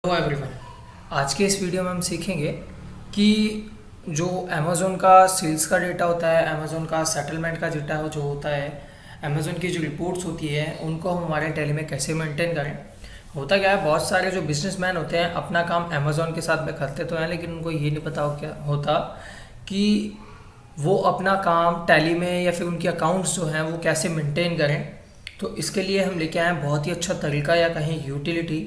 Hello everyone. आज के इस वीडियो में हम सीखेंगे कि जो अमेज़ोन का सेल्स का डेटा होता है, अमेज़ोन का सेटलमेंट का डेटा जो होता है, अमेज़ोन की जो रिपोर्ट्स होती है उनको हम हमारे टैली में कैसे मेंटेन करें। होता क्या है, बहुत सारे जो बिजनेसमैन होते हैं अपना काम अमेज़ोन के साथ में करते तो हैं, लेकिन उनको ये नहीं पता क्या होता कि वो अपना काम टैली में या फिर उनके अकाउंट्स जो हैं वो कैसे मेंटेन करें। तो इसके लिए हम लेके आए हैं बहुत ही अच्छा तरीका या कहीं यूटिलिटी,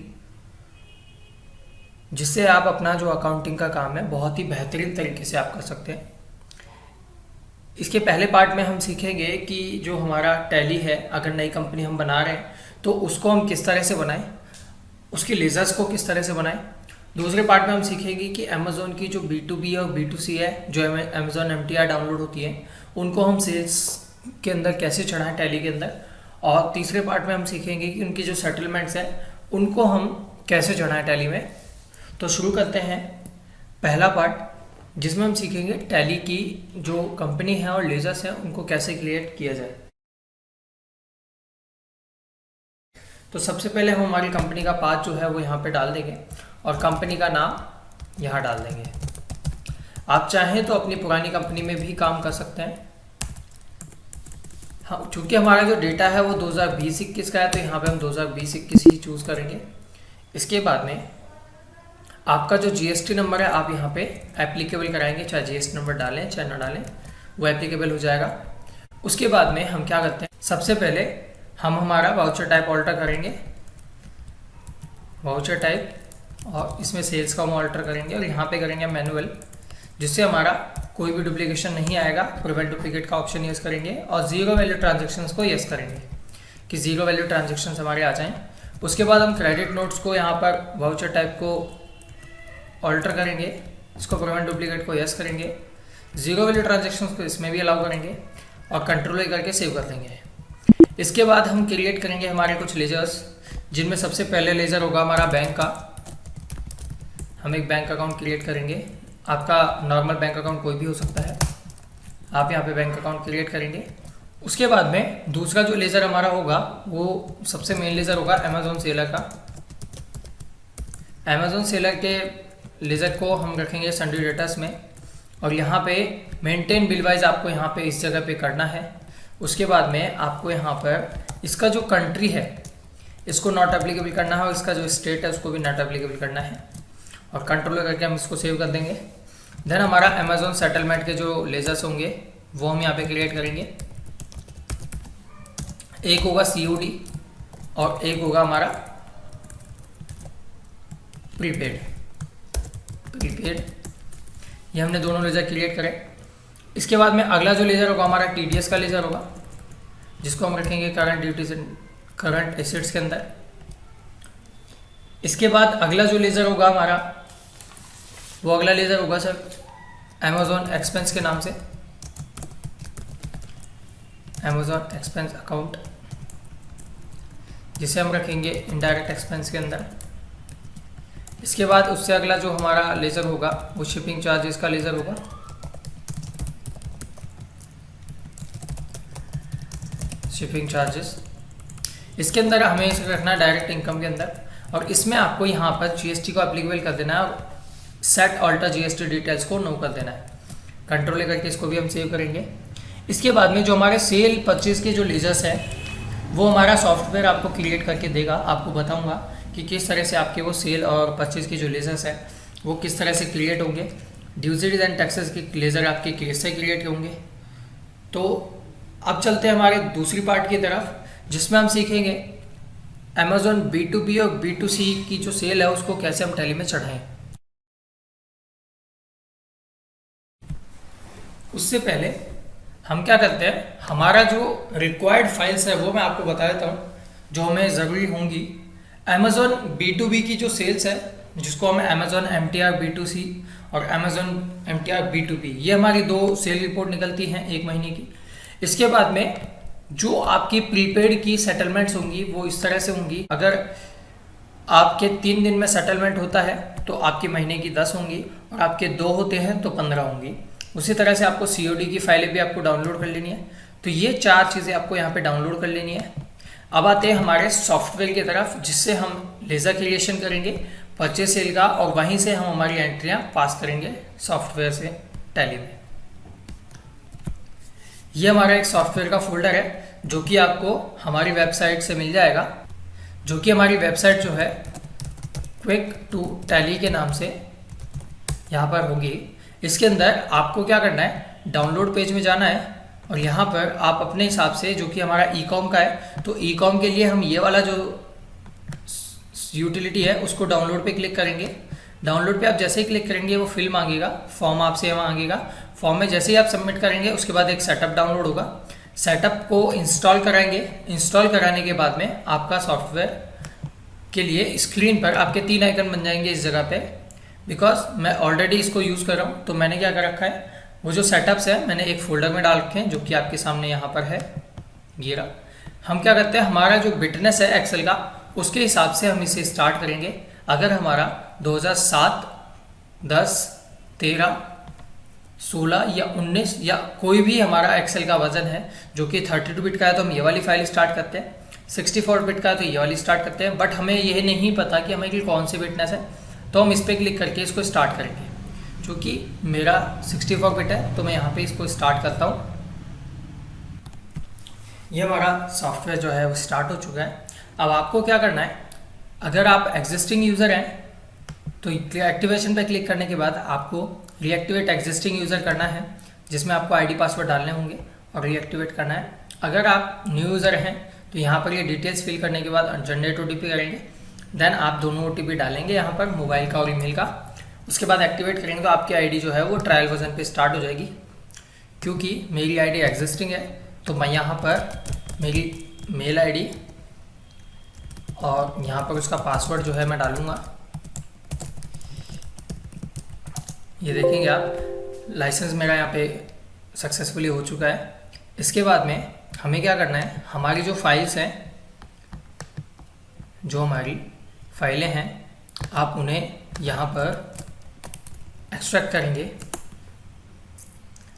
जिससे आप अपना जो अकाउंटिंग का काम है बहुत ही बेहतरीन तरीके से आप कर सकते हैं। इसके पहले पार्ट में हम सीखेंगे कि जो हमारा टैली है, अगर नई कंपनी हम बना रहे हैं तो उसको हम किस तरह से बनाएं, उसकी लेजर्स को किस तरह से बनाएं। दूसरे पार्ट में हम सीखेंगे कि अमेज़ोन की जो B2B और B2C है, जो अमेज़ोन MTR डाउनलोड होती है, उनको हम सेल्स के अंदर कैसे चढ़ाएं टैली के अंदर। और तीसरे पार्ट में हम सीखेंगे कि उनकी जो सेटलमेंट्स हैं उनको हम कैसे चढ़ाएं टैली में। तो शुरू करते हैं पहला पार्ट, जिसमें हम सीखेंगे टैली की जो कंपनी है और लेजर्स हैं उनको कैसे क्रिएट किया जाए। तो सबसे पहले हम हमारी कंपनी का पाथ जो है वो यहाँ पे डाल देंगे और कंपनी का नाम यहाँ डाल देंगे। आप चाहें तो अपनी पुरानी कंपनी में भी काम कर सकते हैं। हाँ, चूँकि हमारा जो डेटा है वो 2020-21 का है तो यहाँ पे हम 2020-21 ही चूज़ करेंगे। इसके बाद में आपका जो GST नंबर है आप यहाँ पे एप्लीकेबल कराएंगे, चाहे GST नंबर डालें चाहे ना डालें, वो एप्लीकेबल हो जाएगा। उसके बाद में हम क्या करते हैं, सबसे पहले हम हमारा वाउचर टाइप ऑल्टर करेंगे, वाउचर टाइप, और इसमें सेल्स का हम ऑल्टर करेंगे और यहाँ पे करेंगे मैनुअल, जिससे हमारा कोई भी डुप्लीकेशन नहीं आएगा। प्रिवेंट डुप्लीकेट का ऑप्शन यूज़ करेंगे और जीरो वैल्यू ट्रांजेक्शन्स को यस करेंगे कि जीरो वैल्यू ट्रांजेक्शन्स हमारे आ जाएँ। उसके बाद हम क्रेडिट नोट्स को यहाँ पर वाउचर टाइप को ऑल्टर करेंगे, इसको प्रिवेंट डुप्लीकेट को यस करेंगे, जीरो वैल्यू ट्रांजेक्शन्स को इसमें भी अलाउ करेंगे और कंट्रोल करके सेव कर देंगे। इसके बाद हम क्रिएट करेंगे हमारे कुछ लेजर्स, जिनमें सबसे पहले लेजर होगा हमारा बैंक का। हम एक बैंक अकाउंट क्रिएट करेंगे, आपका नॉर्मल बैंक अकाउंट कोई भी हो सकता है, आप यहाँ पे बैंक अकाउंट क्रिएट करेंगे। उसके बाद में दूसरा जो लेजर हमारा होगा वो सबसे मेन लेजर होगा अमेज़ोन सेलर का। अमेज़ोन सेलर के लेजर को हम रखेंगे सन्ड्री डेटर्स में और यहाँ पे मेंटेन बिल वाइज आपको यहाँ पे इस जगह पे करना है। उसके बाद में आपको यहाँ पर इसका जो कंट्री है इसको नॉट एप्लीकेबल करना है और इसका जो स्टेट है उसको भी नॉट एप्लीकेबल करना है और कंट्रोल करके हम इसको सेव कर देंगे। देन हमारा अमेज़ोन सेटलमेंट के जो लेजर्स होंगे वो हम यहाँ पे क्रिएट करेंगे। एक होगा COD और एक होगा हमारा प्रीपेड। ये हमने दोनों लेजर क्रिएट करें। इसके बाद में अगला जो लेजर होगा हमारा TDS का लेजर होगा, जिसको हम रखेंगे करंट ड्यूटीज करंट एसेट्स के अंदर। इसके बाद अगला जो लेजर होगा हमारा वो अगला लेजर होगा सर अमेज़ोन एक्सपेंस के नाम से, अमेज़ोन एक्सपेंस अकाउंट, जिसे हम रखेंगे इनडायरेक्ट एक्सपेंस के अंदर। इसके बाद उससे अगला जो हमारा लेजर होगा वो शिपिंग चार्जेस का लेजर होगा। शिपिंग चार्जेस, इसके अंदर हमें इसे रखना है डायरेक्ट इनकम के अंदर और इसमें आपको यहाँ पर GST को एप्लीकेबल कर देना है और सेट ऑल्टर GST डिटेल्स को नो कर देना है। कंट्रोल करके इसको भी हम सेव करेंगे। इसके बाद में जो हमारे सेल परचेज के जो लेजर्स हैं वो हमारा सॉफ्टवेयर आपको क्रिएट करके देगा। आपको बताऊँगा कि किस तरह से आपके वो सेल और परचेज के जो लेजर्स हैं वो किस तरह से क्रिएट होंगे। ड्यूटीज एंड टैक्सेस के लेजर आपके कैसे क्रिएट होंगे। तो अब चलते हैं हमारे दूसरी पार्ट की तरफ, जिसमें हम सीखेंगे अमेज़ोन B2B और B2C की जो सेल है उसको कैसे हम टैली में चढ़ाएं। उससे पहले हम क्या करते हैं, हमारा जो रिक्वायर्ड फाइल्स है वो मैं आपको बता देता हूँ जो हमें ज़रूरी होंगी। अमेज़ोन B2B की जो सेल्स है जिसको हम अमेज़ोन MTR B2C और अमेज़ोन MTR B2B, ये हमारी दो सेल रिपोर्ट निकलती हैं एक महीने की। इसके बाद में जो आपकी प्रीपेड की सेटलमेंट्स होंगी वो इस तरह से होंगी, अगर आपके 3 दिन में सेटलमेंट होता है तो आपके महीने की 10 होंगी और आपके 2 होते हैं तो 15 होंगी। उसी तरह से आपको COD की फाइलें भी आपको डाउनलोड कर लेनी है। तो ये 4 चीज़ें आपको यहाँ पे डाउनलोड कर लेनी है। अब आते हैं हमारे सॉफ्टवेयर की तरफ, जिससे हम लेज़र क्रिएशन करेंगे परचेज सेल का, और वहीं से हम हमारी एंट्रियां पास करेंगे सॉफ्टवेयर से टैली में। ये हमारा एक सॉफ्टवेयर का फोल्डर है जो कि आपको हमारी वेबसाइट से मिल जाएगा, जो कि हमारी वेबसाइट जो है क्विक टू टैली के नाम से यहाँ पर होगी। इसके अंदर आपको क्या करना है, डाउनलोड पेज में जाना है और यहाँ पर आप अपने हिसाब से, जो कि हमारा ई कॉम का है, तो ई कॉम के लिए हम ये वाला जो यूटिलिटी है उसको डाउनलोड पे क्लिक करेंगे। डाउनलोड पे आप जैसे ही क्लिक करेंगे वो फिल मांगेगा, फॉर्म आपसे मांगेगा। फॉर्म में जैसे ही आप सबमिट करेंगे उसके बाद एक सेटअप डाउनलोड होगा, सेटअप को इंस्टॉल कराएंगे। इंस्टॉल कराने के बाद में आपका सॉफ्टवेयर के लिए स्क्रीन पर आपके 3 आइकन बन जाएंगे इस जगह पे। बिकॉज मैं ऑलरेडी इसको यूज़ कर रहा हूँ तो मैंने क्या कर रखा है, वो जो सेटअप्स है मैंने एक फोल्डर में डाल रखे हैं जो कि आपके सामने यहाँ पर है, ये रहा। हम क्या करते हैं, हमारा जो बिटनेस है एक्सेल का उसके हिसाब से हम इसे स्टार्ट करेंगे। अगर हमारा 2007, 10, 13, 16 या 19 या कोई भी हमारा एक्सेल का वर्जन है जो कि 32 बिट का है तो हम ये वाली फाइल स्टार्ट करते हैं, 64 बिट का है तो ये वाली स्टार्ट करते हैं। बट हमें ये नहीं पता कि हमें कौन सी बिटनेस है, तो हम इस पर क्लिक करके इसको स्टार्ट करेंगे। क्योंकि मेरा 64 बिट है तो मैं यहाँ पे इसको स्टार्ट करता हूँ। ये हमारा सॉफ्टवेयर जो है वो स्टार्ट हो चुका है। अब आपको क्या करना है, अगर आप एग्जिस्टिंग यूज़र हैं तो एक्टिवेशन पे क्लिक करने के बाद आपको रीएक्टिवेट एग्जिस्टिंग यूज़र करना है, जिसमें आपको आईडी पासवर्ड डालने होंगे और रीएक्टिवेट करना है। अगर आप न्यू यूज़र हैं तो यहाँ पर ये डिटेल्स फिल करने के बाद जनरेट ओटीपी करेंगे, देन आप दोनों ओटीपी डालेंगे यहाँ पर, मोबाइल का और ईमेल का। उसके बाद एक्टिवेट करेंगे तो आपकी आईडी जो है वो ट्रायल वर्जन पे स्टार्ट हो जाएगी। क्योंकि मेरी आईडी एग्जिस्टिंग है तो मैं यहाँ पर मेरी मेल आईडी और यहाँ पर उसका पासवर्ड जो है मैं डालूँगा। ये देखेंगे आप, लाइसेंस मेरा यहाँ पे सक्सेसफुली हो चुका है। इसके बाद में हमें क्या करना है, हमारी जो फाइल्स हैं, जो हमारी फाइलें हैं, आप उन्हें यहाँ पर एक्सट्रैक्ट करेंगे।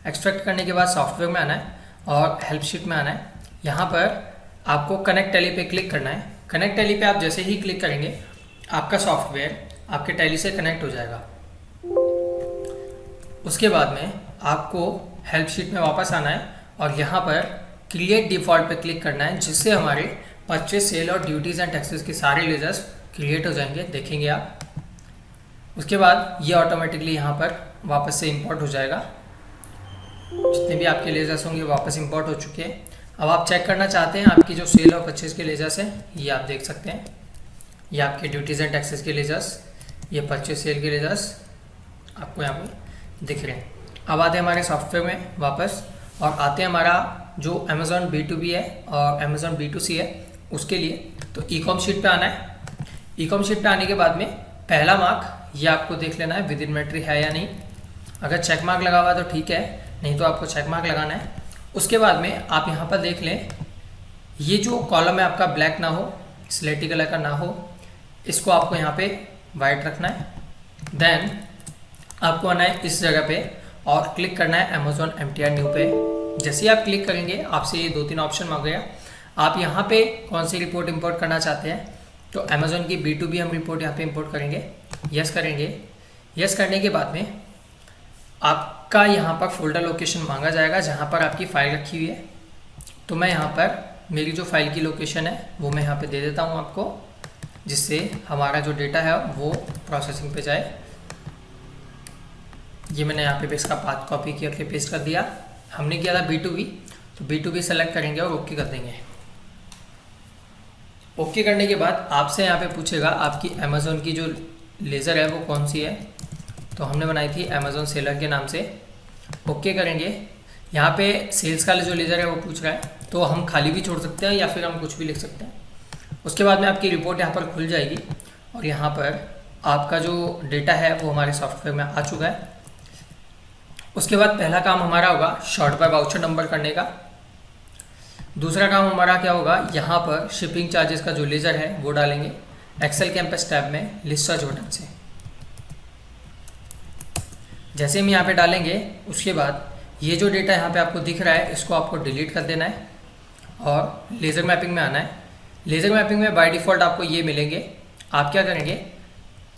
एक्सट्रैक्ट करने के बाद सॉफ्टवेयर में आना है और हेल्प शीट में आना है। यहाँ पर आपको कनेक्ट टैली पे क्लिक करना है। कनेक्ट टैली पे आप जैसे ही क्लिक करेंगे आपका सॉफ्टवेयर आपके टैली से कनेक्ट हो जाएगा। उसके बाद में आपको हेल्प शीट में वापस आना है और यहाँ पर क्रिएट डिफ़ॉल्ट पे क्लिक करना है, जिससे हमारे परचेज सेल और ड्यूटीज़ एंड टैक्सेस के सारे लेजर्स क्रिएट हो जाएंगे, देखेंगे आप। उसके बाद ये ऑटोमेटिकली यहाँ पर वापस से इंपोर्ट हो जाएगा। जितने भी आपके लेजर्स होंगे वापस इंपोर्ट हो चुके हैं। अब आप चेक करना चाहते हैं आपकी जो सेल और परचेज के लेजर्स हैं, ये आप देख सकते हैं। ये आपके ड्यूटीज़ एंड टैक्सेस के लेजर्स, ये परचेज सेल के लेजर्स आपको यहाँ पर दिख रहे हैं। अब आते हैं हमारे सॉफ्टवेयर में वापस और आते हैं हमारा जो अमेज़ॉन B2B है और अमेज़ॉन B2C है उसके लिए। तो ई कॉम शीट पे आना है। ई कॉम शीट पे आने के बाद में पहला मार्क ये आपको देख लेना है विद इन्वेंट्री है या नहीं। अगर चेक मार्क लगा हुआ है तो ठीक है, नहीं तो आपको चेक मार्क लगाना है। उसके बाद में आप यहाँ पर देख लें, ये जो कॉलम है आपका ब्लैक ना हो, स्लेटी कलर का ना हो, इसको आपको यहाँ पे वाइट रखना है। देन आपको आना है इस जगह पे और क्लिक करना है अमेज़ॉन MTR न्यू पे। जैसे ही आप क्लिक करेंगे आपसे ये 2-3 ऑप्शन मांगेगा। आप यहाँ पे कौन सी रिपोर्ट इंपोर्ट करना चाहते हैं, तो अमेज़ॉन की B2B हम रिपोर्ट यहाँ पे इंपोर्ट करेंगे। यस करेंगे। यस करने के बाद में आपका यहाँ पर फोल्डर लोकेशन मांगा जाएगा जहाँ पर आपकी फ़ाइल रखी हुई है। तो मैं यहाँ पर मेरी जो फाइल की लोकेशन है वो मैं यहाँ पे दे देता हूँ आपको, जिससे हमारा जो डेटा है वो प्रोसेसिंग पे जाए। ये मैंने यहाँ पे इसका पाथ कॉपी करके पेस्ट कर दिया। हमने किया था B2B, तो B2B सेलेक्ट करेंगे और ओके कर देंगे। ओके करने के बाद आपसे यहाँ पे पूछेगा आपकी अमेज़ॉन की जो लेज़र है वो कौन सी है, तो हमने बनाई थी अमेज़ॉन सेलर के नाम से। ओके करेंगे। यहाँ पे सेल्स का जो लेज़र है वो पूछ रहा है, तो हम खाली भी छोड़ सकते हैं या फिर हम कुछ भी लिख सकते हैं। उसके बाद में आपकी रिपोर्ट यहाँ पर खुल जाएगी और यहाँ पर आपका जो डेटा है वो हमारे सॉफ्टवेयर में आ चुका है। उसके बाद पहला काम हमारा होगा शॉर्ट बाय वाउचर नंबर करने का। दूसरा काम हमारा क्या होगा, यहाँ पर शिपिंग चार्जेस का जो लेज़र है वो डालेंगे एक्सेल कैंपस टैब में लिस्ट सर्च बटन से। जैसे हम यहाँ पे डालेंगे उसके बाद ये जो डेटा यहाँ पे आपको दिख रहा है इसको आपको डिलीट कर देना है और लेज़र मैपिंग में आना है। लेज़र मैपिंग में बाय डिफ़ॉल्ट आपको ये मिलेंगे। आप क्या करेंगे,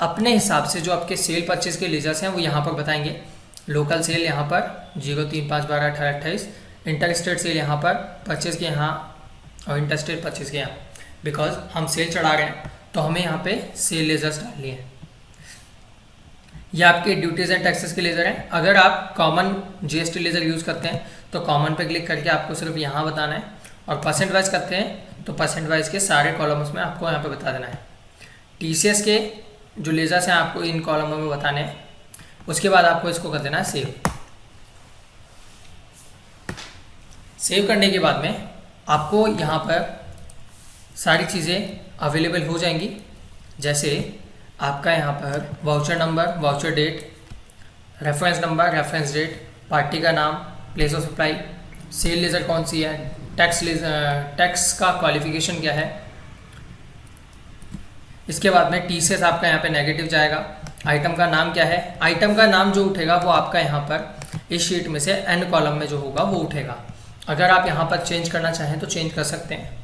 अपने हिसाब से जो आपके सेल परचेज के लेजर्स हैं वो यहाँ पर बताएंगे। लोकल सेल यहाँ पर 0, 3, 5, 12, 18, 28, इंटर स्टेट सेल यहाँ पर परचेज के यहाँ और इंटर स्टेट परचेज के यहाँ। बिकॉज हम सेल चढ़ा रहे हैं तो हमें यहाँ पे सेल लेजर्स डालनी है। ये आपके ड्यूटीज़ एंड टैक्सेस के लेजर हैं। अगर आप कॉमन जीएसटी लेजर यूज़ करते हैं तो कॉमन पे क्लिक करके आपको सिर्फ यहाँ बताना है, और परसेंट वाइज करते हैं तो परसेंट वाइज के सारे कॉलम्स में आपको यहाँ पे बता देना है। टीसीएस के जो लेजर्स हैं आपको इन कॉलमों में बताने हैं। उसके बाद आपको इसको कर देना है सेव। सेव करने के बाद में आपको यहाँ पर सारी चीज़ें अवेलेबल हो जाएंगी, जैसे आपका यहाँ पर voucher number, voucher date, reference number, reference date, party का नाम, place of supply, sale ledger कौन सी है, टैक्स का क्वालिफिकेशन क्या है। इसके बाद में टीसीएस आपका यहाँ पे नेगेटिव जाएगा। आइटम का नाम क्या है, आइटम का नाम जो उठेगा वो आपका यहाँ पर इस शीट में से एन कॉलम में जो होगा वो उठेगा। अगर आप यहाँ पर चेंज करना चाहें तो चेंज कर सकते हैं।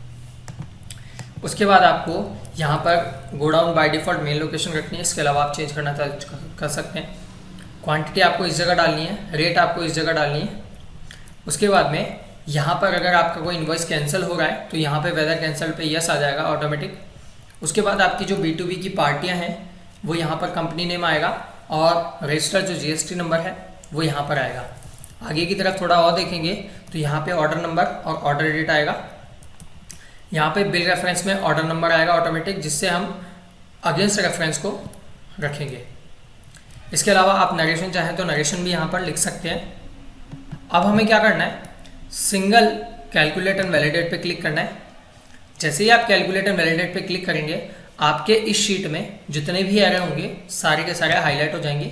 उसके बाद आपको यहाँ पर godown by default main location रखनी है, इसके अलावा आप चेंज करना कर सकते हैं। क्वांटिटी आपको इस जगह डालनी है, रेट आपको इस जगह डालनी है। उसके बाद में यहाँ पर अगर आपका कोई इन्वॉइस कैंसिल हो रहा है तो यहाँ पे वेदर कैंसिल पे यस आ जाएगा ऑटोमेटिक। उसके बाद आपकी जो B2B की पार्टियाँ हैं वो यहाँ पर कंपनी नेम आएगा, और रजिस्टर्ड जो जीएसटी नंबर है वो यहाँ पर आएगा। आगे की तरफ थोड़ा और देखेंगे तो यहाँ पे ऑर्डर नंबर और ऑर्डर डेट आएगा। यहाँ पे बिल रेफरेंस में ऑर्डर नंबर आएगा ऑटोमेटिक, जिससे हम अगेंस्ट रेफरेंस को रखेंगे। इसके अलावा आप नरेशन चाहें तो नरेशन भी यहाँ पर लिख सकते हैं। अब हमें क्या करना है, सिंगल कैलकुलेट एंड वैलिडेट पे क्लिक करना है। जैसे ही आप कैलकुलेट एंड वैलिडेट पे क्लिक करेंगे आपके इस शीट में जितने भी एरर होंगे सारे के सारे हाईलाइट हो जाएंगे।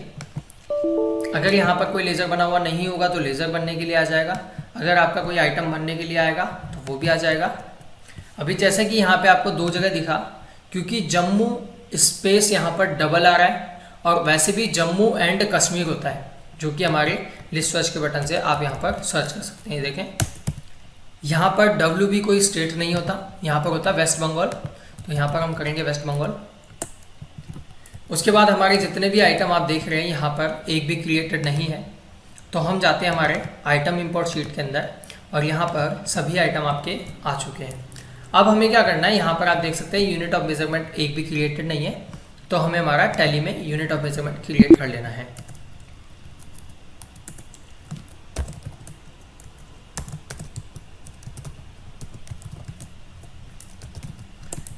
अगर यहाँ पर कोई लेज़र बना हुआ नहीं होगा तो लेज़र बनने के लिए आ जाएगा। अगर आपका कोई आइटम बनने के लिए आएगा तो वो भी आ जाएगा। अभी जैसे कि यहाँ पे आपको 2 जगह दिखा, क्योंकि जम्मू स्पेस यहाँ पर डबल आ रहा है, और वैसे भी जम्मू एंड कश्मीर होता है, जो कि हमारे लिस्ट सर्च के बटन से आप यहाँ पर सर्च कर सकते हैं। देखें यहाँ पर WB कोई स्टेट नहीं होता, यहाँ पर होता वेस्ट बंगाल, तो यहाँ पर हम करेंगे वेस्ट बंगाल। उसके बाद हमारे जितने भी आइटम आप देख रहे हैं यहाँ पर एक भी क्रिएटेड नहीं है, तो हम जाते हैं हमारे आइटम इंपोर्ट शीट के अंदर, और यहाँ पर सभी आइटम आपके आ चुके हैं। अब हमें क्या करना है, यहाँ पर आप देख सकते हैं यूनिट ऑफ मेजरमेंट एक भी क्रिएटेड नहीं है, तो हमें हमारा टैली में यूनिट ऑफ मेजरमेंट क्रिएट कर लेना है।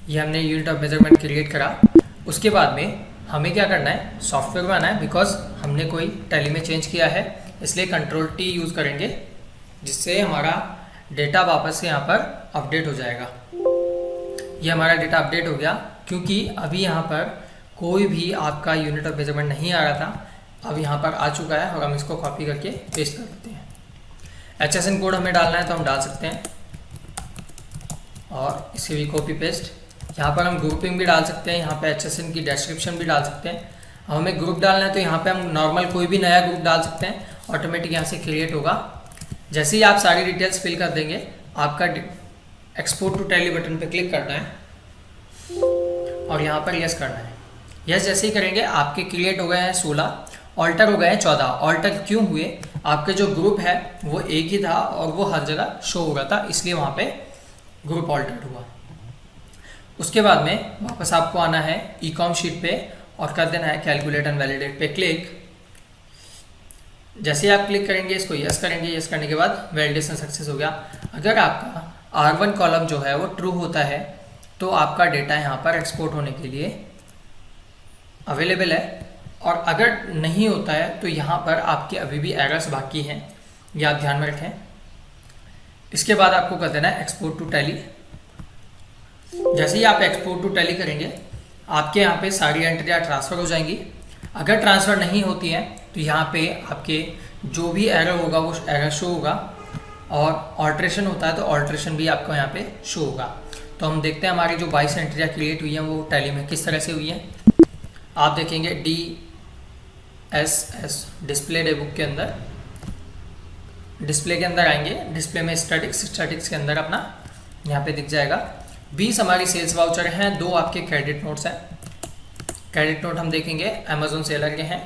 ये हमने यूनिट ऑफ मेजरमेंट क्रिएट करा। उसके बाद में हमें क्या करना है, सॉफ्टवेयर में आना है। बिकॉज हमने कोई टैली में चेंज किया है इसलिए Ctrl+T यूज़ करेंगे, जिससे हमारा डेटा वापस से यहाँ पर अपडेट हो जाएगा। ये हमारा डेटा अपडेट हो गया, क्योंकि अभी यहाँ पर कोई भी आपका यूनिट ऑफ मेजरमेंट नहीं आ रहा था, अब यहाँ पर आ चुका है, और हम इसको कॉपी करके पेस्ट कर देते हैं। HSN कोड हमें डालना है तो हम डाल सकते हैं, और इसे भी कॉपी पेस्ट। यहाँ पर हम ग्रुपिंग भी डाल सकते हैं, यहाँ पे HSN की डिस्क्रिप्शन भी डाल सकते हैं। अब हमें ग्रुप डालना है तो यहाँ पे हम नॉर्मल कोई भी नया ग्रुप डाल सकते हैं, ऑटोमेटिक यहाँ से क्रिएट होगा। जैसे ही आप सारी डिटेल्स फिल कर देंगे, आपका एक्सपोर्ट टू टैली बटन पे क्लिक करना है और यहाँ पर यस करना है। यस जैसे ही करेंगे आपके क्रिएट हो गए हैं 16, ऑल्टर हो गए हैं 14। ऑल्टर क्यों हुए, आपके जो ग्रुप है वो एक ही था और वो हर जगह शो हो रहा था, इसलिए वहाँ पे ग्रुप ऑल्टर्ड हुआ। उसके बाद में वापस आपको आना है ई-कॉम शीट पे और कर देना है कैलकुलेट एंड वैलिडेट पे क्लिक। जैसे ही आप क्लिक करेंगे, इसको यस करेंगे, यस करने के बाद वैलिडेशन सक्सेस हो गया। अगर आपका R1 कॉलम जो है वो ट्रू होता है तो आपका डेटा यहाँ पर एक्सपोर्ट होने के लिए अवेलेबल है, और अगर नहीं होता है तो यहाँ पर आपके अभी भी एरर्स बाकी हैं, ये आप ध्यान में रखें। इसके बाद आपको कर देना है एक्सपोर्ट टू टैली। जैसे ही आप एक्सपोर्ट टू टैली करेंगे, आपके यहाँ पे सारी एंट्रियाँ ट्रांसफ़र हो जाएंगी। अगर ट्रांसफ़र नहीं होती हैं तो यहाँ पे आपके जो भी एरर होगा वो एरर शो होगा, और ऑल्ट्रेशन होता है तो ऑल्ट्रेशन भी आपको यहाँ पे शो होगा। तो हम देखते हैं हमारी जो 22 एंट्रियाँ क्रिएट हुई हैं वो टैली में किस तरह से हुई हैं। आप देखेंगे DSS डिस्प्ले डे बुक के अंदर, डिस्प्ले के अंदर आएंगे, डिस्प्ले में स्टैटिक्स के अंदर अपना यहाँ पे दिख जाएगा। 20 हमारी सेल्स वाउचर हैं, 2 आपके क्रेडिट नोट्स हैं। क्रेडिट नोट हम देखेंगे अमेजोन सेलर के हैं,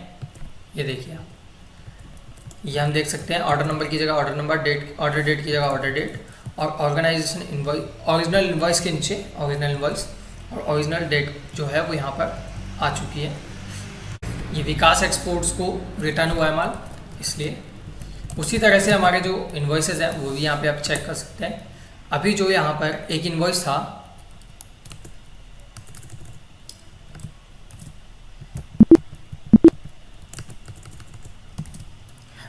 ये देखिए आप, ये हम देख सकते हैं ऑर्डर नंबर की जगह order number, date order date की जगह ऑर्डर डेट, और ऑर्गेनाइजेशन इनवॉइस, ओरिजिनल इनवॉइस के नीचे ओरिजिनल इनवॉइस और ओरिजिनल डेट जो है वो यहाँ पर आ चुकी है। ये विकास एक्सपोर्ट्स को रिटर्न हुआ है माल, इसलिए उसी तरह से हमारे जो इन्वॉइसेस हैं वो भी यहाँ पे आप चेक कर सकते हैं। अभी जो यहाँ पर एक इन्वॉइस था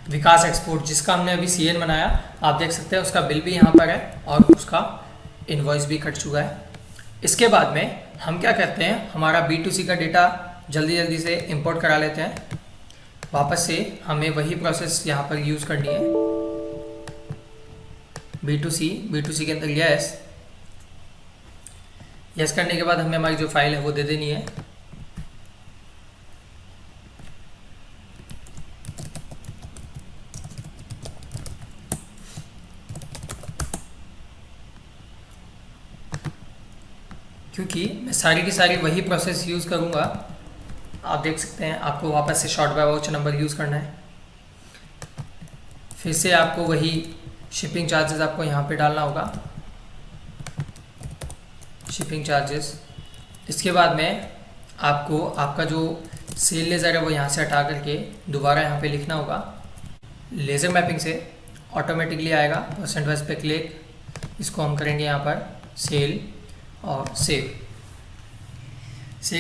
विकास एक्सपोर्ट, जिसका हमने अभी सीएन बनाया, आप देख सकते हैं उसका बिल भी यहाँ पर है और उसका इन्वॉइस भी कट चुका है। इसके बाद में हम क्या करते हैं, हमारा B2C का डेटा जल्दी जल्दी से इंपोर्ट करा लेते हैं। वापस से हमें वही प्रोसेस यहाँ पर यूज़ करनी है। B2C के अंदर यस करने के बाद हमें हमारी जो फाइल है वो दे देनी है। क्योंकि मैं सारी की सारी वही प्रोसेस यूज़ करूँगा, आप देख सकते हैं आपको वापस से short by voucher number use करना है, फिर से आपको वही शिपिंग चार्जेस आपको यहाँ पे डालना होगा, शिपिंग चार्जेस। इसके बाद में आपको आपका जो सेल लेज़र है वो यहाँ से हटा करके दोबारा यहाँ पे लिखना होगा। लेज़र मैपिंग से ऑटोमेटिकली आएगा परसेंट वाइज पे क्लिक, इसको हम करेंगे यहाँ पर सेल और सेव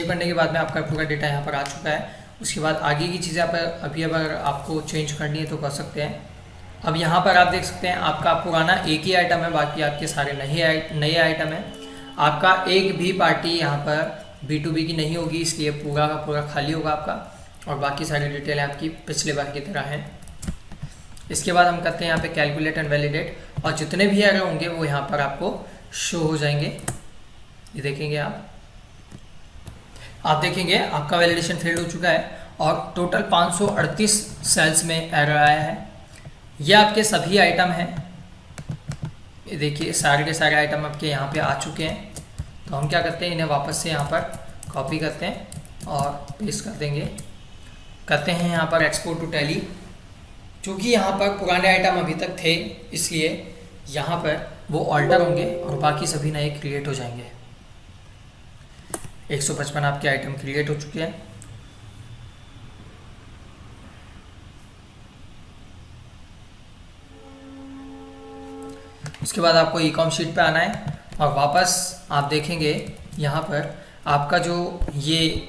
करने के बाद में आपका पूरा डेटा यहाँ पर आ चुका है। उसके बाद आगे की चीज़ें आप अभी अगर आपको चेंज करनी है तो कर सकते हैं। अब यहाँ पर आप देख सकते हैं आपका पुराना एक ही आइटम है, बाकी आपके सारे नए आइटम हैं। आपका एक भी पार्टी यहाँ पर B2B की नहीं होगी, इसलिए पूरा का पूरा खाली होगा आपका, और बाकी सारी डिटेल आपकी पिछले बार की तरह हैं। इसके बाद हम करते हैं यहाँ पे कैलकुलेट एंड वैलिडेट, और जितने भी एरर होंगे वो यहाँ पर आपको शो हो जाएंगे। ये देखेंगे आप देखेंगे आपका वैलिडेशन फेल्ड हो चुका है और टोटल 538 सेल्स में एरर आया है। ये आपके सभी आइटम हैं, ये देखिए सारे के सारे आइटम आपके यहाँ पे आ चुके हैं। तो हम क्या करते हैं, इन्हें वापस से यहाँ पर कॉपी करते हैं और पेस्ट कर देंगे। करते हैं यहाँ पर एक्सपोर्ट टू टैली, क्योंकि यहाँ पर पुराने आइटम अभी तक थे इसलिए यहाँ पर वो ऑल्टर होंगे और बाकी सभी नए क्रिएट हो जाएंगे। 155 आपके आइटम क्रिएट हो चुके हैं। उसके बाद आपको ई-कॉम शीट पे आना है और वापस आप देखेंगे यहाँ पर आपका जो ये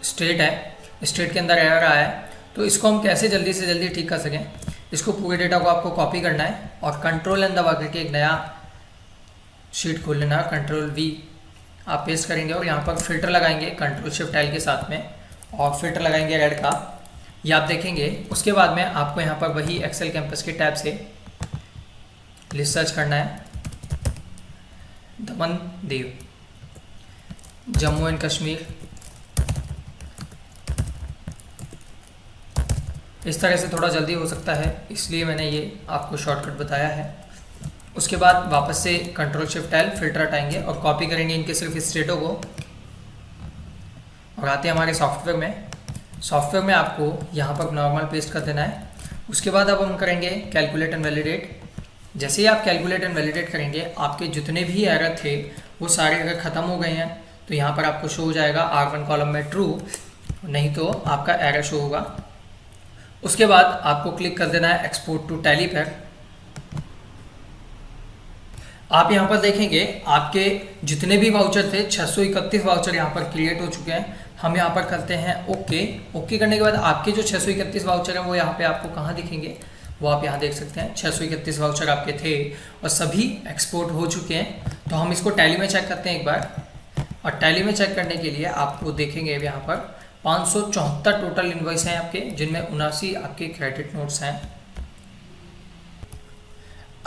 स्टेट है, स्टेट के अंदर एरर आया है। तो इसको हम कैसे जल्दी से जल्दी ठीक कर सकें, इसको पूरे डेटा को आपको कॉपी करना है और कंट्रोल एन दबा करके एक नया शीट खोल लेना है, कंट्रोल V आप पेस्ट करेंगे और यहाँ पर फिल्टर लगाएंगे कंट्रोल शिफ्ट L के साथ में, और फिल्टर लगाएंगे रेड का, ये आप देखेंगे। उसके बाद में आपको यहाँ पर वही एक्सेल कैंपस के टैब से लिस्ट सर्च करना है, दमन दीव, जम्मू एंड कश्मीर। इस तरह से थोड़ा जल्दी हो सकता है इसलिए मैंने ये आपको शॉर्टकट बताया है। उसके बाद वापस से कंट्रोल शिफ्ट L फिल्टर हटाएंगे और कॉपी करेंगे इनके सिर्फ स्टेटों को, और आते हैं हमारे सॉफ्टवेयर में। सॉफ्टवेयर में आपको यहाँ पर नॉर्मल पेस्ट कर देना है। उसके बाद अब हम करेंगे कैलकुलेट एंड वैलिडेट। जैसे ही आप कैलकुलेट एंड वैलिडेट करेंगे आपके जितने भी एरर थे वो सारे एरर ख़त्म हो गए हैं। तो यहाँ पर आपको शो हो जाएगा R1 कॉलम में ट्रू, नहीं तो आपका एरर शो होगा। उसके बाद आपको क्लिक कर देना है एक्सपोर्ट टू टैली पर। आप यहाँ पर देखेंगे आपके जितने भी वाउचर थे 631 वाउचर यहाँ पर क्रिएट हो चुके हैं। हम यहाँ पर करते हैं ओके करने के बाद आपके जो 631 वाउचर हैं वो यहाँ पे आपको कहाँ दिखेंगे, वो आप यहाँ देख सकते हैं। 631 वाउचर आपके थे और सभी एक्सपोर्ट हो चुके हैं। तो हम इसको टैली में चेक करते हैं एक बार, और टैली में चेक करने के लिए आपको देखेंगे यहाँ पर 574 टोटल इनवॉइस हैं आपके, जिनमें 79 आपके क्रेडिट नोट्स हैं।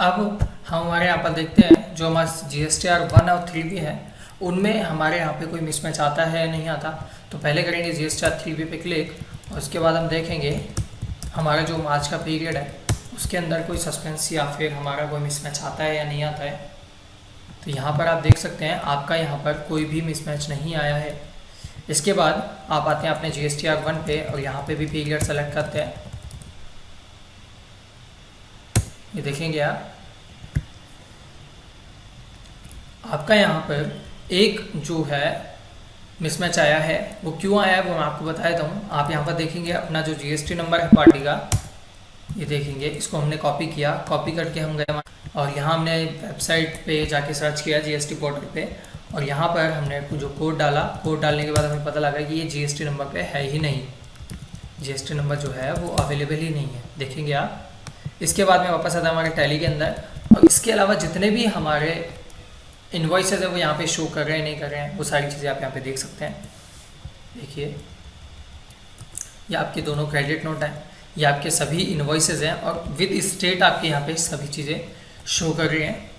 अब हम हमारे यहाँ पर देखते हैं जो हमारे GSTR 1 और 3 भी है उनमें हमारे यहाँ पे कोई मिसमैच आता है या नहीं आता। तो पहले करेंगे GSTR 3 पे क्लिक, और उसके बाद हम देखेंगे हमारा जो मार्च का पीरियड है उसके अंदर कोई सस्पेंस या फिर हमारा कोई मिसमैच आता है या नहीं आता है। तो यहाँ पर आप देख सकते हैं आपका यहाँ पर कोई भी मिसमैच नहीं आया है। इसके बाद आप आते हैं अपने GSTR1 पे और यहाँ पे भी पीरियड सेलेक्ट करते हैं। ये देखेंगे आपका यहाँ पर एक जो है मिसमैच आया है। वो क्यों आया है वो मैं आपको बता देता हूँ। आप यहाँ पर देखेंगे अपना जो GST नंबर है पार्टी का, ये देखेंगे, इसको हमने कॉपी किया, कॉपी करके हम गए और यहाँ हमने वेबसाइट पे जाके सर्च किया GST पोर्टल पे, और यहाँ पर हमने जो कोड डाला, कोड डालने के बाद हमें पता लगा कि ये GST नंबर पे है ही नहीं, GST नंबर जो है वो अवेलेबल ही नहीं है। देखेंगे आप। इसके बाद में वापस आता है हमारे टैली के अंदर, और इसके अलावा जितने भी हमारे इन्वॉइसेज है वो यहाँ पे शो कर रहे हैं नहीं कर रहे हैं, वो सारी चीज़ें आप यहाँ पे देख सकते हैं। देखिए ये आपके दोनों क्रेडिट नोट हैं, ये आपके सभी इन्वॉइसेज हैं और विद स्टेट आपके यहाँ पे सभी चीज़ें शो कर रही हैं।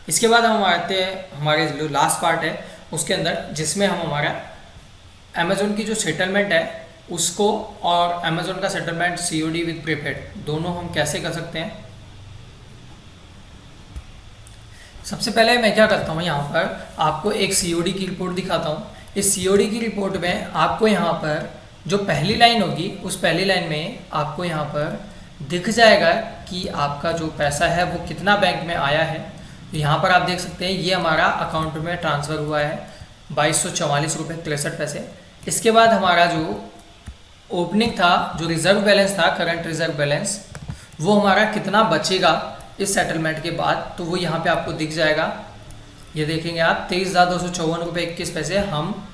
इसके बाद हम आते हैं हमारे जो लास्ट पार्ट है उसके अंदर, जिसमें हम हमारा अमेज़ोन की जो सेटलमेंट है उसको और अमेज़ोन का सेटलमेंट COD विद प्रीपेड दोनों हम कैसे कर सकते हैं। सबसे पहले मैं क्या करता हूँ, यहाँ पर आपको एक COD की रिपोर्ट दिखाता हूँ। इस COD की रिपोर्ट में आपको यहाँ पर जो पहली लाइन होगी उस पहली लाइन में आपको यहाँ पर दिख जाएगा कि आपका जो पैसा है वो कितना बैंक में आया है। तो यहाँ पर आप देख सकते हैं ये हमारा अकाउंट में ट्रांसफ़र हुआ है 2244 रुपये 63 पैसे। इसके बाद हमारा जो ओपनिंग था, जो रिज़र्व बैलेंस था, करंट रिज़र्व बैलेंस, वो हमारा कितना बचेगा इस सेटलमेंट के बाद, तो वो यहाँ पे आपको दिख जाएगा। ये देखेंगे आप 23,254 रुपये 21 पैसे हम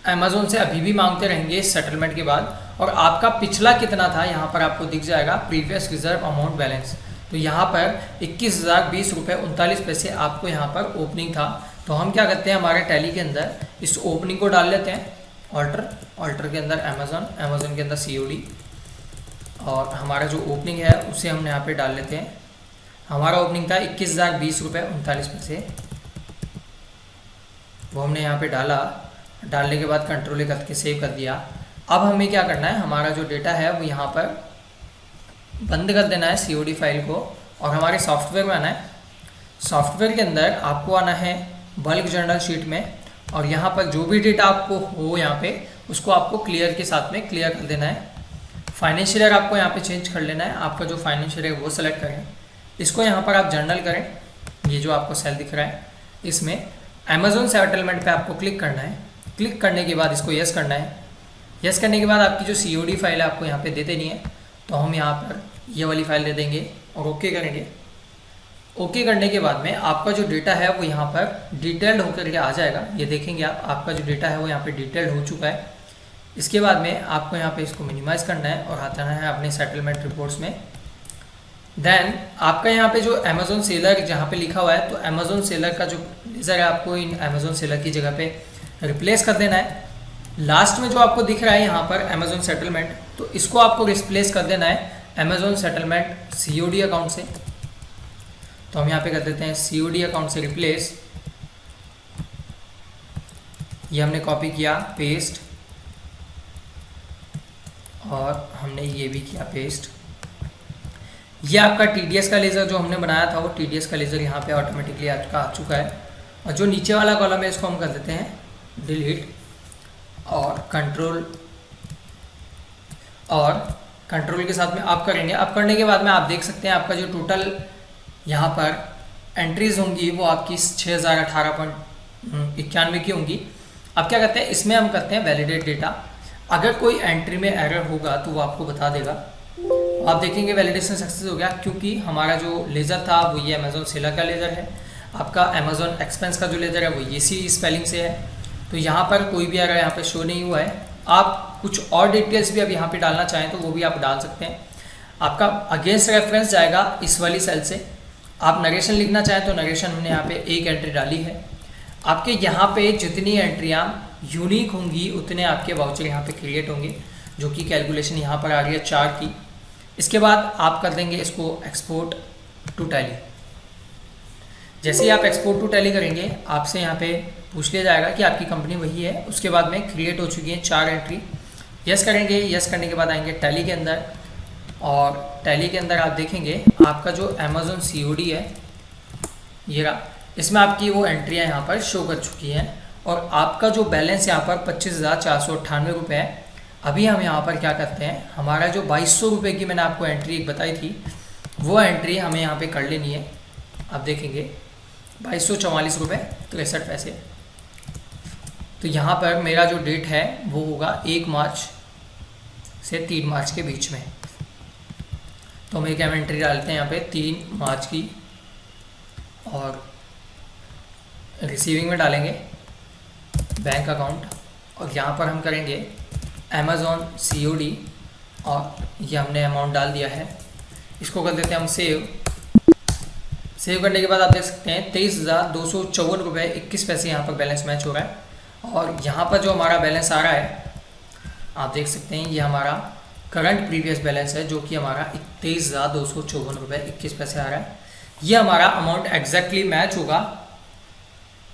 अमेज़ोन से अभी भी मांगते रहेंगे इस सेटलमेंट के बाद। और आपका पिछला कितना था यहाँ पर आपको दिख जाएगा, प्रीवियस रिजर्व अमाउंट बैलेंस। तो यहाँ पर 21,020 रुपये 39 पैसे आपको यहाँ पर ओपनिंग था। तो हम क्या करते हैं, हमारे टैली के अंदर इस ओपनिंग को डाल लेते हैं, ऑल्टर के अंदर अमेज़ोन के अंदर COD, और हमारा जो ओपनिंग है उसे हम यहाँ पे डाल लेते हैं। हमारा ओपनिंग था 21,020 रुपये 39 पैसे, वो हमने यहाँ पे डाला। डालने के बाद कंट्रोल करके सेव कर दिया। अब हमें क्या करना है, हमारा जो डेटा है वो यहाँ पर बंद कर देना है COD फाइल को, और हमारे सॉफ्टवेयर में आना है। सॉफ्टवेयर के अंदर आपको आना है बल्क जर्नल शीट में, और यहाँ पर जो भी डेटा आपको हो यहाँ पे उसको आपको क्लियर के साथ में क्लियर कर देना है। फाइनेंशियल ईयर आपको यहाँ पे चेंज कर लेना है, आपका जो फाइनेंशियल ईयर वो सेलेक्ट करें। इसको यहाँ पर आप जर्नल करें, ये जो आपको सेल दिख रहा है इसमें अमेज़ोन सेटलमेंट पे आपको क्लिक करना है। क्लिक करने के बाद इसको यस करना है। यस करने के बाद आपकी जो COD फाइल है आपको यहाँ पे दे देनी है, तो हम यहाँ पर ये वाली फाइल दे देंगे और ओके करेंगे। ओके करने के बाद में आपका जो डेटा है वो यहाँ पर डिटेल्ड होकर के आ जाएगा। ये देखेंगे आप, आपका जो डेटा है वो यहाँ पे डिटेल्ड हो चुका है। इसके बाद में आपको यहाँ पे इसको मिनिमाइज़ करना है और आना है अपने सेटलमेंट रिपोर्ट्स में। देन आपका यहाँ पे जो अमेज़ोन सेलर जहाँ पे लिखा हुआ है, तो अमेज़ोन सेलर का जो लेज़र है आपको इन अमेज़ोन सेलर की जगह पे रिप्लेस कर देना है। लास्ट में जो आपको दिख रहा है यहाँ पर अमेज़ोन सेटलमेंट, तो इसको आपको रिप्लेस कर देना है अमेज़ोन सेटलमेंट COD अकाउंट से। तो हम यहाँ पे कर देते हैं COD अकाउंट से रिप्लेस। ये हमने कॉपी किया, पेस्ट, और हमने ये भी किया पेस्ट। ये आपका TDS का लेज़र जो हमने बनाया था वो TDS का लेज़र यहाँ पे ऑटोमेटिकली आपका आ चुका है। और जो नीचे वाला कॉलम है इसको हम कर देते हैं डिलीट, और कंट्रोल के साथ में आप करेंगे। आप करने के बाद में आप देख सकते हैं आपका जो टोटल यहाँ पर एंट्रीज होंगी वो आपकी 6,018.91 की होंगी। अब क्या करते हैं, इसमें हम करते हैं वैलिडेट डेटा। अगर कोई एंट्री में एरर होगा तो वो आपको बता देगा। आप देखेंगे वैलिडेशन सक्सेस हो गया, क्योंकि हमारा जो लेज़र था वो ये अमेज़ोन सेलर का लेज़र है। आपका अमेज़ोन एक्सपेंस का जो लेज़र है वो ये सी स्पेलिंग से है। तो यहाँ पर कोई भी एरर यहाँ पे शो नहीं हुआ है। आप कुछ और डिटेल्स भी अब यहाँ पे डालना चाहें तो वो भी आप डाल सकते हैं। आपका अगेंस्ट रेफरेंस जाएगा इस वाली सेल से। आप नरेशन लिखना चाहें तो नरेशन हमने यहाँ पे एक एंट्री डाली है। आपके यहाँ पे जितनी एंट्रियाँ यूनिक होंगी उतने आपके वाउचर यहाँ पे क्रिएट होंगे, जो कि कैलकुलेशन यहाँ पर आ रही है 4 की। इसके बाद आप कर देंगे इसको एक्सपोर्ट टू टैली। जैसे ही आप एक्सपोर्ट टू टैली करेंगे आपसे यहाँ पे पूछ लिया जाएगा कि आपकी कंपनी वही है। उसके बाद में क्रिएट हो चुकी है 4 एंट्री। यस करेंगे, यस करने के बाद आएंगे टैली के अंदर, और टैली के अंदर आप देखेंगे आपका जो अमेज़ोन COD है ये रहा। इसमें आपकी वो एंट्रियाँ यहाँ पर शो कर चुकी हैं और आपका जो बैलेंस यहाँ पर 25,498 रुपये है। अभी हम यहाँ पर क्या करते हैं, हमारा जो 2200 रुपये की मैंने आपको एंट्री एक बताई थी वो एंट्री हमें यहाँ पे कर लेनी है। आप देखेंगे 2244 रुपये 63 पैसे। तो यहाँ पर मेरा जो डेट है वो होगा 1 मार्च से 3 मार्च के बीच में। तो हम एक एंट्री डालते हैं यहाँ पे 3 मार्च की और रिसीविंग में डालेंगे बैंक अकाउंट और यहाँ पर हम करेंगे अमेज़ॉन COD और ये हमने अमाउंट डाल दिया है। इसको कर देते हैं हम सेव करने के बाद आप देख सकते हैं 23,254 रुपये 21 पैसे यहाँ पर बैलेंस मैच हो रहा है। और यहाँ पर जो हमारा बैलेंस आ रहा है आप देख सकते हैं ये हमारा करंट प्रीवियस बैलेंस है जो कि हमारा 23,254 रुपये 21 पैसे आ रहा है। ये हमारा अमाउंट एग्जैक्टली मैच होगा।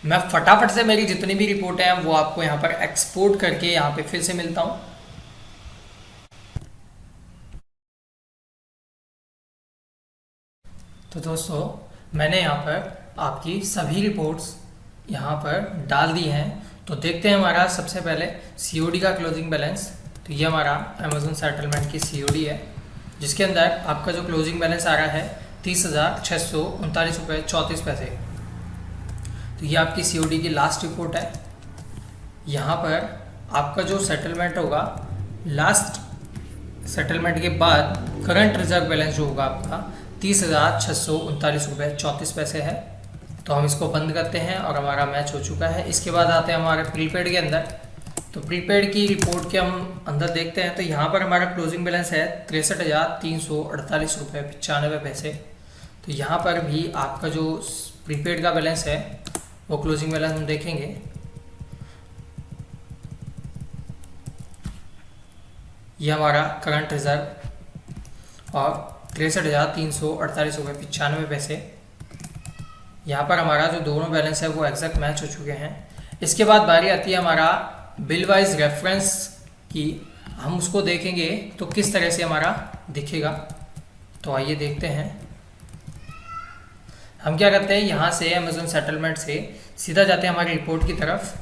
मैं फटाफट से मेरी जितनी भी रिपोर्टें हैं वो आपको यहाँ पर एक्सपोर्ट करके यहाँ पे फिर से मिलता हूँ। तो दोस्तों मैंने यहाँ पर आपकी सभी रिपोर्ट्स यहाँ पर डाल दी हैं। तो देखते हैं हमारा सबसे पहले COD का क्लोजिंग बैलेंस। तो ये हमारा अमेज़न सेटलमेंट की COD है जिसके अंदर आपका जो क्लोजिंग बैलेंस आ रहा है 30,639 रुपये 34 पैसे। तो ये आपकी COD की लास्ट रिपोर्ट है। यहाँ पर आपका जो सेटलमेंट होगा लास्ट सेटलमेंट के बाद करंट रिजर्व बैलेंस जो होगा आपका 30,639 रुपये 34 पैसे है। तो हम इसको बंद करते हैं और हमारा मैच हो चुका है। इसके बाद आते हैं हमारे प्रीपेड के अंदर। तो प्रीपेड की रिपोर्ट के हम अंदर देखते हैं। तो यहाँ पर हमारा क्लोजिंग बैलेंस है 63,348 रुपये 95 पैसे। तो यहाँ पर भी आपका जो प्रीपेड का बैलेंस है वो क्लोजिंग बैलेंस हम देखेंगे। ये हमारा करंट रिजर्व और 63,348 रुपये 95 पैसे। यहाँ पर हमारा जो दोनों बैलेंस है वो एग्जैक्ट मैच हो चुके हैं। इसके बाद बारी आती है हमारा बिल वाइज रेफरेंस की। हम उसको देखेंगे तो किस तरह से हमारा दिखेगा। तो आइए देखते हैं। हम क्या करते हैं, यहाँ से अमेज़न सेटलमेंट से सीधा जाते हैं हमारी रिपोर्ट की तरफ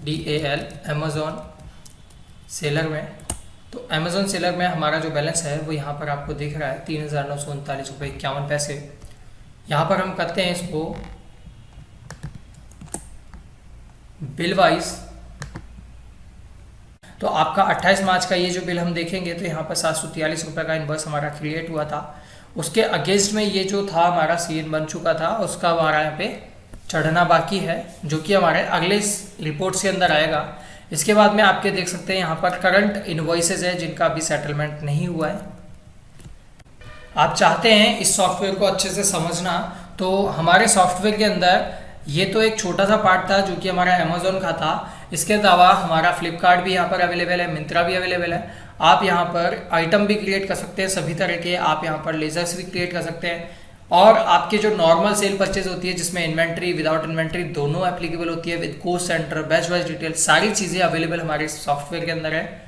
DAL अमेज़न सेलर में। तो अमेज़न सेलर में हमारा जो बैलेंस है वो यहाँ पर आपको दिख रहा है 3,939 रुपये 51 पैसे। यहाँ पर हम करते हैं इसको बिल वाइज। तो आपका 28 मार्च का ये जो बिल हम देखेंगे तो यहाँ पर 743 रुपये का इनवॉइस हमारा क्रिएट हुआ था। उसके अगेंस्ट में ये जो था हमारा सीन बन चुका था उसका हमारा यहाँ पे चढ़ना बाकी है जो कि हमारे अगले रिपोर्ट्स के अंदर आएगा। इसके बाद में आपके देख सकते हैं यहाँ पर करंट इनवॉइसेज है जिनका अभी सेटलमेंट नहीं हुआ है। आप चाहते हैं इस सॉफ्टवेयर को अच्छे से समझना तो हमारे सॉफ्टवेयर के अंदर ये तो एक छोटा सा पार्ट था जो कि हमारा अमेज़न का था। इसके अलावा हमारा फ्लिपकार्ट भी यहाँ पर अवेलेबल है, मिंत्रा भी अवेलेबल है। आप यहाँ पर आइटम भी क्रिएट कर सकते हैं सभी तरह के। आप यहाँ पर लेजर्स भी क्रिएट कर सकते हैं और आपके जो नॉर्मल सेल परचेज होती है जिसमें इन्वेंट्री विदाउट इन्वेंट्री दोनों एप्लीकेबल होती है, with cost centre batch wise detail सारी चीज़ें अवेलेबल हमारे सॉफ्टवेयर के अंदर है।